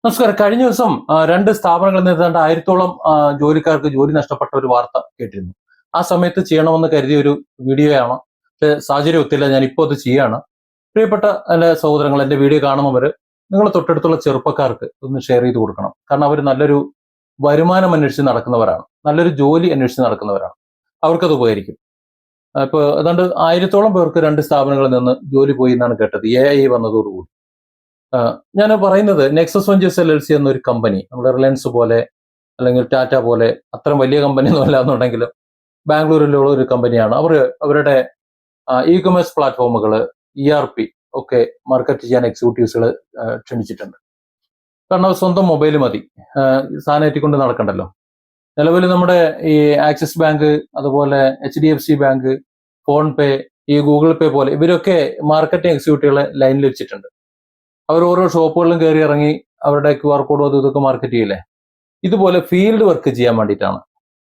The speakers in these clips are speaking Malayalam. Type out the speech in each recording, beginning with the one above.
നമസ്കാരം. കഴിഞ്ഞ ദിവസം രണ്ട് സ്ഥാപനങ്ങളിൽ നിന്ന് ഏതാണ്ട് 1000-ഓളം ജോലിക്കാർക്ക് ജോലി നഷ്ടപ്പെട്ട ഒരു വാർത്ത കേട്ടിരുന്നു. ആ സമയത്ത് ചെയ്യണമെന്ന് കരുതിയ ഒരു വീഡിയോയാണ്. പക്ഷേ സാഹചര്യം ഒത്തില്ല. ഞാൻ ഇപ്പോൾ അത് ചെയ്യാണ്. പ്രിയപ്പെട്ട എൻ്റെ സഹോദരങ്ങൾ, എൻ്റെ വീഡിയോ കാണുന്നവർ, നിങ്ങൾ തൊട്ടടുത്തുള്ള ചെറുപ്പക്കാർക്ക് ഒന്ന് ഷെയർ ചെയ്ത് കൊടുക്കണം. കാരണം അവർ നല്ലൊരു വരുമാനം അന്വേഷിച്ച് നടക്കുന്നവരാണ്, നല്ലൊരു ജോലി അന്വേഷിച്ച് നടക്കുന്നവരാണ്. അവർക്കത് ഉപകരിക്കും. ഇപ്പോൾ ഏതാണ്ട് 1000-ഓളം പേർക്ക് രണ്ട് സ്ഥാപനങ്ങളിൽ നിന്ന് ജോലി പോയി എന്നാണ് കേട്ടത്, AI വന്നതോടുകൂടി. ഞാൻ പറയുന്നത് നെക്സസ് വെഞ്ചേഴ്സ് LLC എന്നൊരു കമ്പനി, നമ്മുടെ റിലയൻസ് പോലെ അല്ലെങ്കിൽ ടാറ്റ പോലെ അത്ര വലിയ കമ്പനി ഒന്നും അല്ല എന്നുണ്ടെങ്കിലും ബാംഗ്ലൂരിലുള്ള ഒരു കമ്പനിയാണ്. അവരുടെ ഇ-കൊമേഴ്സ് പ്ലാറ്റ്ഫോമുകൾ, ERP ഒക്കെ മാർക്കറ്റ് ചെയ്യാൻ എക്സിക്യൂട്ടീവ്സുകൾ ക്ഷണിച്ചിട്ടുണ്ട്. കാരണം സ്വന്തം മൊബൈൽ മതി, സാധനം കൊണ്ട് നടക്കണ്ടല്ലോ. നിലവിൽ നമ്മുടെ ഈ ആക്സിസ് ബാങ്ക്, അതുപോലെ HDFC ബാങ്ക്, ഫോൺ പേ, ഈ ഗൂഗിൾ പേ പോലെ ഇവരൊക്കെ മാർക്കറ്റിംഗ് എക്സിക്യൂട്ടീവുകളെ ലൈനിൽ വെച്ചിട്ടുണ്ട്. അവർ ഓരോ ഷോപ്പുകളിലും കയറി ഇറങ്ങി അവരുടെ QR കോഡും അതും ഇതൊക്കെ മാർക്കറ്റ് ചെയ്യില്ലേ. ഇതുപോലെ ഫീൽഡ് വർക്ക് ചെയ്യാൻ വേണ്ടിയിട്ടാണ്,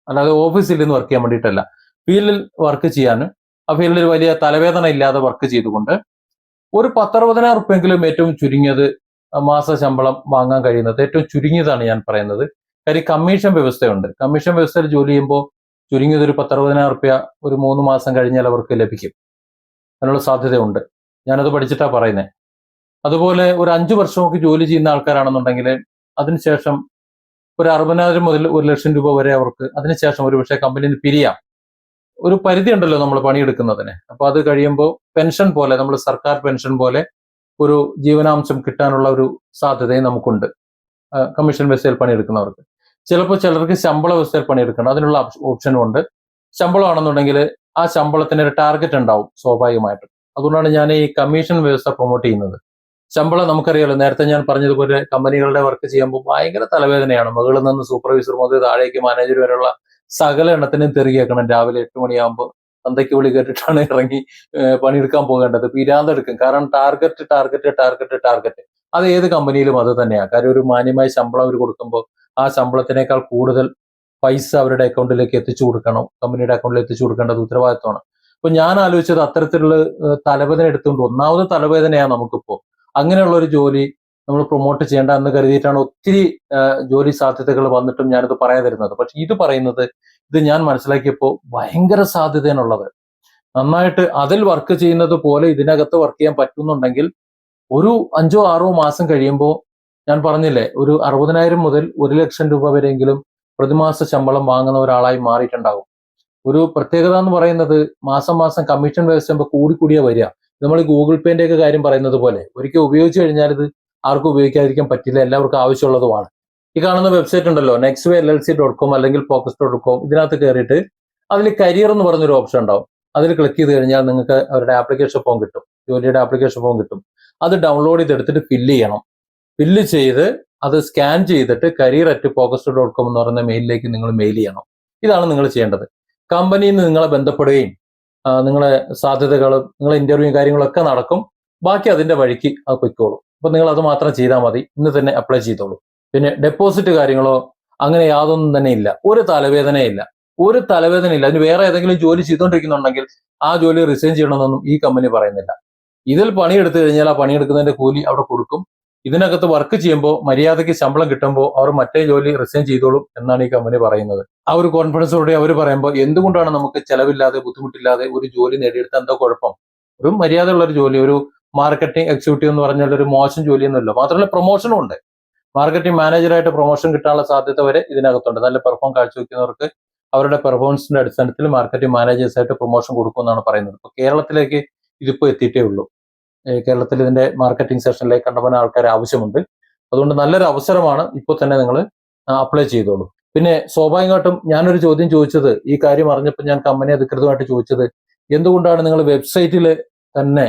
അല്ലാതെ ഓഫീസിൽ നിന്ന് വർക്ക് ചെയ്യാൻ വേണ്ടിയിട്ടല്ല. ഫീൽഡിൽ വർക്ക് ചെയ്യാൻ, ആ ഫീൽഡിൽ വലിയ തലവേദന ഇല്ലാതെ വർക്ക് ചെയ്തുകൊണ്ട് ഒരു 10-60,000 റുപ്യെങ്കിലും ഏറ്റവും ചുരുങ്ങിയത് മാസ ശമ്പളം വാങ്ങാൻ കഴിയുന്നത്, ഏറ്റവും ചുരുങ്ങിയതാണ് ഞാൻ പറയുന്നത്. കാര്യം കമ്മീഷൻ വ്യവസ്ഥയുണ്ട്. കമ്മീഷൻ വ്യവസ്ഥയിൽ ജോലി ചെയ്യുമ്പോൾ ചുരുങ്ങിയത് ഒരു 10-60,000 റുപ്യ ഒരു 3 മാസം കഴിഞ്ഞാൽ അവർക്ക് ലഭിക്കും. അതിനുള്ള സാധ്യതയുണ്ട്. ഞാനത് പഠിച്ചിട്ടാണ് പറയുന്നത്. അതുപോലെ ഒരു 5 വർഷമൊക്കെ ജോലി ചെയ്യുന്ന ആൾക്കാരാണെന്നുണ്ടെങ്കിൽ അതിനുശേഷം ഒരു 60,000 മുതൽ 1,00,000 രൂപ വരെ അവർക്ക് അതിനുശേഷം ഒരു പക്ഷേ കമ്പനിയിൽ പിരിയാം. ഒരു പരിധി ഉണ്ടല്ലോ നമ്മൾ പണിയെടുക്കുന്നതിന്. അപ്പൊ അത് കഴിയുമ്പോൾ പെൻഷൻ പോലെ, നമ്മൾ സർക്കാർ പെൻഷൻ പോലെ ഒരു ജീവനാംശം കിട്ടാനുള്ള ഒരു സാധ്യതയും നമുക്കുണ്ട് കമ്മീഷൻ വ്യവസ്ഥയിൽ പണിയെടുക്കുന്നവർക്ക്. ചിലപ്പോൾ ചിലർക്ക് ശമ്പള വ്യവസ്ഥയിൽ പണിയെടുക്കണം, അതിനുള്ള ഓപ്ഷനും ഉണ്ട്. ശമ്പളമാണെന്നുണ്ടെങ്കിൽ ആ ശമ്പളത്തിന് ഒരു ടാർഗറ്റ് ഉണ്ടാവും സ്വാഭാവികമായിട്ടും. അതുകൊണ്ടാണ് ഞാൻ ഈ കമ്മീഷൻ വ്യവസ്ഥ പ്രൊമോട്ട് ചെയ്യുന്നത്. ശമ്പളം നമുക്കറിയാലോ, നേരത്തെ ഞാൻ പറഞ്ഞതുപോലെ കമ്പനികളുടെ വർക്ക് ചെയ്യുമ്പോൾ ഭയങ്കര തലവേദനയാണ്. മുകളിൽ നിന്ന് സൂപ്പർവൈസർ മുതൽ താഴേക്ക് മാനേജർ വരെയുള്ള സകല എണ്ണത്തിനും തെറി കേൾക്കണം. രാവിലെ 8 മണിയാകുമ്പോൾ തന്തയ്ക്ക് വിളി കേട്ടിട്ടാണ് ഇറങ്ങി പണിയെടുക്കാൻ പോകേണ്ടത്. പിരാന്തെടുക്കും. കാരണം ടാർഗറ്റ് ടാർഗറ്റ് ടാർഗറ്റ് ടാർഗറ്റ്. അത് ഏത് കമ്പനിയിലും അത് തന്നെയാണ്. കാര്യം ഒരു മാന്യമായ ശമ്പളം അവർ കൊടുക്കുമ്പോൾ ആ ശമ്പളത്തിനേക്കാൾ കൂടുതൽ പൈസ അവരുടെ അക്കൗണ്ടിലേക്ക് എത്തിച്ചു കൊടുക്കണം. കമ്പനിയുടെ അക്കൗണ്ടിൽ എത്തിച്ചു കൊടുക്കേണ്ടത് ഉത്തരവാദിത്വമാണ്. അപ്പൊ ഞാൻ ആലോചിച്ചത് അത്തരത്തിലുള്ള തലവേദന എടുത്തുകൊണ്ട്, ഒന്നാമത് തലവേദനയാണ് നമുക്കിപ്പോ. അങ്ങനെയുള്ള ഒരു ജോലി നമ്മൾ പ്രൊമോട്ട് ചെയ്യേണ്ട എന്ന് കരുതിയിട്ടാണ് ഒത്തിരി ജോലി സാധ്യതകൾ വന്നിട്ടും ഞാനിത് പറയാതിരുന്നത്. പക്ഷെ ഇത് പറയുന്നത്, ഇത് ഞാൻ മനസ്സിലാക്കിയപ്പോൾ ഭയങ്കര സാധ്യതയാണുള്ളത്. നന്നായിട്ട് അതിൽ വർക്ക് ചെയ്യുന്നത് പോലെ ഇതിനകത്ത് വർക്ക് ചെയ്യാൻ പറ്റുന്നുണ്ടെങ്കിൽ ഒരു 5-6 മാസം കഴിയുമ്പോൾ, ഞാൻ പറഞ്ഞില്ലേ, ഒരു 60,000 മുതൽ 1,00,000 രൂപ വരെയെങ്കിലും പ്രതിമാസ ശമ്പളം വാങ്ങുന്ന ഒരാളായി മാറിയിട്ടുണ്ടാകും. ഒരു പ്രത്യേകത എന്ന് പറയുന്നത്, മാസം മാസം കമ്മീഷൻ വ്യവസ്ഥ കൂടിക്കൂടിയാ വരിക. നമ്മൾ ഈ ഗൂഗിൾ പേന്റെ ഒക്കെ കാര്യം പറയുന്നത് പോലെ ഒരിക്കൽ ഉപയോഗിച്ചു കഴിഞ്ഞാൽ ഇത് ആർക്കും ഉപയോഗിക്കാതിരിക്കാൻ പറ്റില്ല, എല്ലാവർക്കും ആവശ്യമുള്ളതുമാണ്. ഈ കാണുന്ന വെബ്സൈറ്റ് ഉണ്ടല്ലോ, nextwayllc.com അല്ലെങ്കിൽ focus.com, ഇതിനകത്ത് കയറിയിട്ട് അതിൽ കരിയർ എന്ന് പറഞ്ഞൊരു ഓപ്ഷൻ ഉണ്ടാവും. അതിൽ ക്ലിക്ക് ചെയ്ത് കഴിഞ്ഞാൽ നിങ്ങൾക്ക് അവരുടെ ആപ്ലിക്കേഷൻ ഫോം കിട്ടും, ജോലിയുടെ ആപ്ലിക്കേഷൻ ഫോം കിട്ടും. അത് ഡൗൺലോഡ് ചെയ്തെടുത്തിട്ട് ഫില്ല് ചെയ്യണം. ഫില്ല് ചെയ്ത് അത് സ്കാൻ ചെയ്തിട്ട് career@focus.com എന്ന് പറയുന്ന മെയിലിലേക്ക് നിങ്ങൾ മെയിൽ ചെയ്യണം. ഇതാണ് നിങ്ങൾ ചെയ്യേണ്ടത്. കമ്പനിയിൽ നിന്ന് നിങ്ങളെ ബന്ധപ്പെടുകയും നിങ്ങളെ സാധ്യതകളും നിങ്ങളെ ഇന്റർവ്യൂ കാര്യങ്ങളൊക്കെ നടക്കും. ബാക്കി അതിന്റെ വഴിക്ക് അത് പൊയ്ക്കോളൂ. അപ്പൊ നിങ്ങൾ അത് മാത്രം ചെയ്താൽ മതി. ഇന്ന് തന്നെ അപ്ലൈ ചെയ്തോളൂ. പിന്നെ ഡെപ്പോസിറ്റ് കാര്യങ്ങളോ അങ്ങനെ യാതൊന്നും തന്നെ ഇല്ല. ഒരു തലവേദനയില്ല. അതിന് വേറെ ഏതെങ്കിലും ജോലി ചെയ്തുകൊണ്ടിരിക്കുന്നുണ്ടെങ്കിൽ ആ ജോലി റിസൈൻ ചെയ്യണമെന്നൊന്നും ഈ കമ്പനി പറയുന്നില്ല. ഇതിൽ പണിയെടുത്തു കഴിഞ്ഞാൽ ആ പണിയെടുക്കുന്നതിന്റെ കൂലി അവിടെ കൊടുക്കും. ഇതിനകത്ത് വർക്ക് ചെയ്യുമ്പോൾ മര്യാദയ്ക്ക് ശമ്പളം കിട്ടുമ്പോൾ അവർ മറ്റേ ജോലി റിസൈൻ ചെയ്തോളും എന്നാണ് ഈ കമ്പനി പറയുന്നത്. ആ ഒരു കോൺഫിഡൻസോടെ അവർ പറയുമ്പോൾ, എന്തുകൊണ്ടാണ് നമുക്ക് ചെലവില്ലാതെ ബുദ്ധിമുട്ടില്ലാതെ ഒരു ജോലി നേടിയെടുത്ത എന്താ കുഴപ്പം? ഒരു മര്യാദയുള്ള ഒരു ജോലി, ഒരു മാർക്കറ്റിംഗ് എക്സിക്യൂട്ടീവ് എന്ന് പറഞ്ഞാൽ ഒരു മോശം ജോലിയൊന്നുമല്ല. മാത്രമല്ല പ്രൊമോഷനും ഉണ്ട്. മാർക്കറ്റിംഗ് മാനേജറായിട്ട് പ്രൊമോഷൻ കിട്ടാനുള്ള സാധ്യത വരെ ഇതിനകത്തുണ്ട്. നല്ല പെർഫോം കാഴ്ചവെക്കുന്നവർക്ക് അവരുടെ പെർഫോമൻസിന്റെ അടിസ്ഥാനത്തിൽ മാർക്കറ്റിംഗ് മാനേജേഴ്സായിട്ട് പ്രൊമോഷൻ കൊടുക്കുമെന്നാണ് പറയുന്നത്. ഇപ്പൊ കേരളത്തിലേക്ക് ഇതിപ്പോ എത്തിയിട്ടേ ഉള്ളൂ. കേരളത്തിൽ ഇതിന്റെ മാർക്കറ്റിംഗ് സെഷനിലേക്ക് കണ്ടമാനം ആൾക്കാർ ആവശ്യമുണ്ട്. അതുകൊണ്ട് നല്ലൊരു അവസരമാണ്. ഇപ്പോൾ തന്നെ നിങ്ങൾ അപ്ലൈ ചെയ്തോളൂ. പിന്നെ സ്വാഭാവികമായിട്ടും ഞാനൊരു ചോദ്യം ചോദിച്ചത്, ഈ കാര്യം അറിഞ്ഞപ്പോൾ ഞാൻ കമ്പനി അധികൃതമായിട്ട് ചോദിച്ചത്, എന്തുകൊണ്ടാണ് നിങ്ങൾ വെബ്സൈറ്റിൽ തന്നെ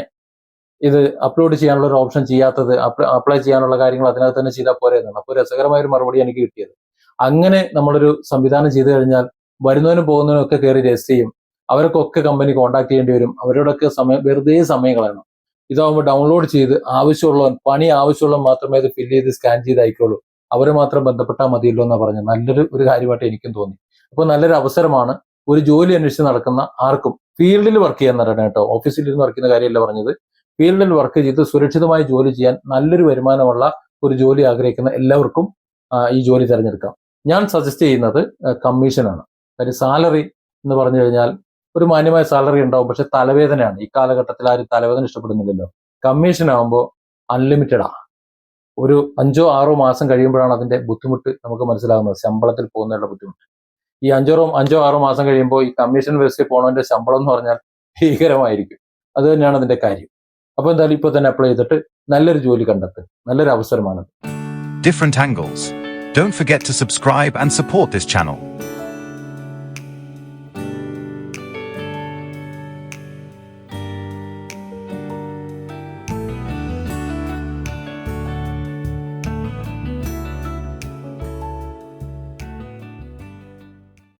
ഇത് അപ്ലോഡ് ചെയ്യാനുള്ള ഒരു ഓപ്ഷൻ ചെയ്യാത്തത്, അപ്ലൈ ചെയ്യാനുള്ള കാര്യങ്ങൾ അതിനകത്ത് തന്നെ ചെയ്താൽ പോരെ എന്നാണ്. അപ്പോൾ രസകരമായ ഒരു മറുപടി എനിക്ക് കിട്ടിയത്, അങ്ങനെ നമ്മളൊരു സംവിധാനം ചെയ്തു കഴിഞ്ഞാൽ വരുന്നതിനും പോകുന്നതിനും ഒക്കെ കയറി രജിസ്റ്റർ ചെയ്യും. അവർക്കൊക്കെ കമ്പനി കോൺടാക്ട് ചെയ്യേണ്ടി വരും. അവരോടൊക്കെ വെറുതെ സമയം കളയണം. ഇതാവുമ്പോൾ ഡൗൺലോഡ് ചെയ്ത് പണി ആവശ്യമുള്ള മാത്രമേ അത് ഫില്ല് ചെയ്ത് സ്കാൻ ചെയ്ത് അയക്കുള്ളൂ. അവരെ മാത്രം ബന്ധപ്പെട്ടാൽ മതിയല്ലോ എന്നാണ് പറഞ്ഞത്. നല്ലൊരു കാര്യമായിട്ട് എനിക്കും തോന്നി. അപ്പോൾ നല്ലൊരു അവസരമാണ്. ഒരു ജോലി അന്വേഷിച്ച് നടക്കുന്ന ആർക്കും ഫീൽഡിൽ വർക്ക് ചെയ്യാൻ നടക്കണം കേട്ടോ. ഓഫീസിൽ ഇരുന്ന് വർക്ക് ചെയ്യുന്ന കാര്യമല്ല പറഞ്ഞത്. ഫീൽഡിൽ വർക്ക് ചെയ്ത് സുരക്ഷിതമായി ജോലി ചെയ്യാൻ നല്ലൊരു വരുമാനമുള്ള ഒരു ജോലി ആഗ്രഹിക്കുന്ന എല്ലാവർക്കും ഈ ജോലി തിരഞ്ഞെടുക്കാം. ഞാൻ സജസ്റ്റ് ചെയ്യുന്നത് കമ്മീഷനാണ്. കാര്യം സാലറി എന്ന് പറഞ്ഞു കഴിഞ്ഞാൽ ഒരു മാന്യമായ സാലറി ഉണ്ടാവും, പക്ഷെ തലവേദനയാണ്. ഈ കാലഘട്ടത്തിൽ ആരും തലവേദന ഇഷ്ടപ്പെടുന്നില്ലല്ലോ. കമ്മീഷൻ ആകുമ്പോൾ അൺലിമിറ്റഡാ. ഒരു 5-6 മാസം കഴിയുമ്പോഴാണ് അതിന്റെ ബുദ്ധിമുട്ട് നമുക്ക് മനസ്സിലാകുന്നത്, ശമ്പളത്തിൽ പോകുന്നതിനുള്ള ബുദ്ധിമുട്ട്. ഈ 5-6 മാസം കഴിയുമ്പോൾ ഈ കമ്മീഷൻ ബേസിൽ പോണതിന്റെ ശമ്പളം എന്ന് പറഞ്ഞാൽ ഭീകരമായിരിക്കും. അത് തന്നെയാണ് അതിന്റെ കാര്യം. അപ്പൊ എന്തായാലും ഇപ്പൊ തന്നെ അപ്ലൈ ചെയ്തിട്ട് നല്ലൊരു ജോലി കണ്ടെത്തുക. നല്ലൊരു അവസരമാണ്. Different angles. Don't forget to subscribe and support this channel.